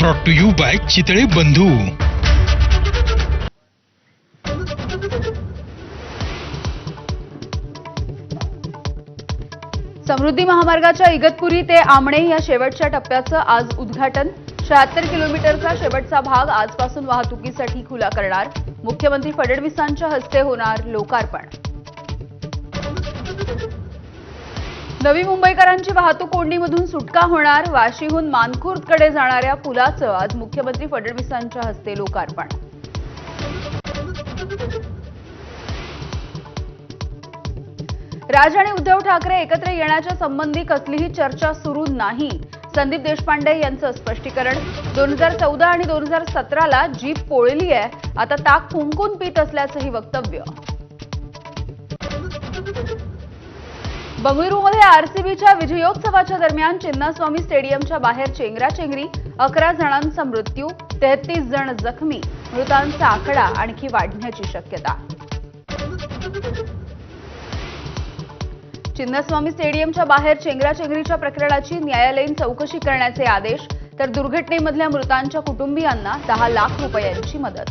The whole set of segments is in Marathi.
Brought to you by Chitale Bandhu. समृद्धी महामार्गाच्या इगतपुरी ते आमणे या शेवटच्या टप्प्याचं आज उद्घाटन। 76 किलोमीटरचा शेवटचा भाग आजपासून वाहतुकीसाठी खुला करणार। मुख्यमंत्री फडणवीसांच्या हस्ते होणार लोकार्पण। नवी मुंबईकरांची वाहतूक कोंडीमधून सुटका होणार। वाशीहून मानखुर्दकडे जाणाऱ्या पुलाचं आज मुख्यमंत्री फडणवीसांच्या हस्ते लोकार्पण। राज आणि उद्धव ठाकरे एकत्र येण्याच्या संबंधी कसलीही चर्चा सुरू नाही। संदीप देशपांडे यांचं स्पष्टीकरण। 2014 आणि 2017ला जीप पोळली आहे, आता ताक फुंकून पीत असल्याचंही वक्तव्य। बंगळुरूमध्ये आरसीबीच्या विजयोत्सवाच्या दरम्यान चिन्नास्वामी स्टेडियमच्या बाहेर चेंगराचेंगरी। 11 जणांचा मृत्यू, 33 जण जखमी। मृतांचा आकडा आणखी वाढण्याची शक्यता। चिन्नास्वामी स्टेडियमच्या बाहेर चेंगराचेंगरीच्या प्रकरणाची न्यायालयीन चौकशी करण्याचे आदेश, तर दुर्घटनेमधल्या मृतांच्या कुटुंबियांना 10 लाख रुपयांची मदत।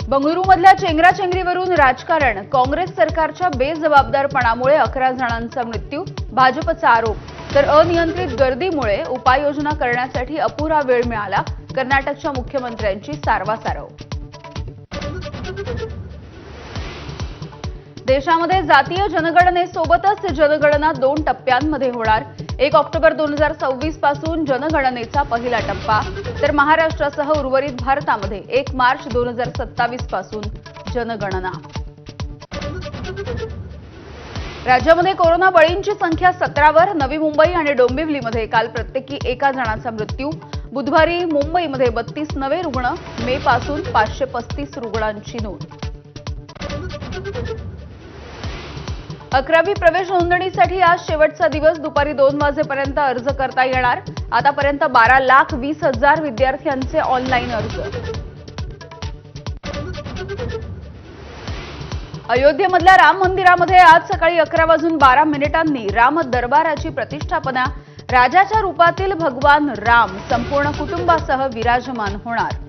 बंगळुरूमधल्या चेंगराचेंगरीवरून राजकारण। काँग्रेस सरकारच्या बेजबाबदारपणामुळे 11 जणांचा मृत्यू, भाजपचा आरोप। तर अनियंत्रित गर्दीमुळे उपाययोजना करण्यासाठी अपुरा वेळ मिळाला। कर्नाटकच्या मुख्यमंत्र्यांची सारवासारव। देशामध्ये जातीय जनगणनेसोबतच जनगणना 2 टप्प्यांमध्ये होणार। 1 ऑक्टोबर 2026 पासून जनगणनेचा पहिला टप्पा, तर महाराष्ट्रासह उर्वरित भारतामध्ये 1 मार्च 2027 पासून जनगणना। राज्यामध्ये कोरोना बळींची संख्या 17वर। नवी मुंबई आणि डोंबिवलीमध्ये काल प्रत्येकी 1 जणाचा मृत्यू। बुधवारी मुंबईमध्ये 32 नवे रुग्ण। मे पासून 535 रुग्णांची नोंद। 11वी प्रवेश नोंदणीसाठी आज शेवटचा दिवस। दुपारी 2 वाजेपर्यंत अर्ज करता येणार। आतापर्यंत 12,20,000 विद्यार्थ्यांचे ऑनलाईन अर्ज। अयोध्येमधल्या राम मंदिरामध्ये आज सकाळी 11:12 राम दरबाराची प्रतिष्ठापना। राजाच्या रूपातील भगवान राम संपूर्ण कुटुंबासह विराजमान होणार।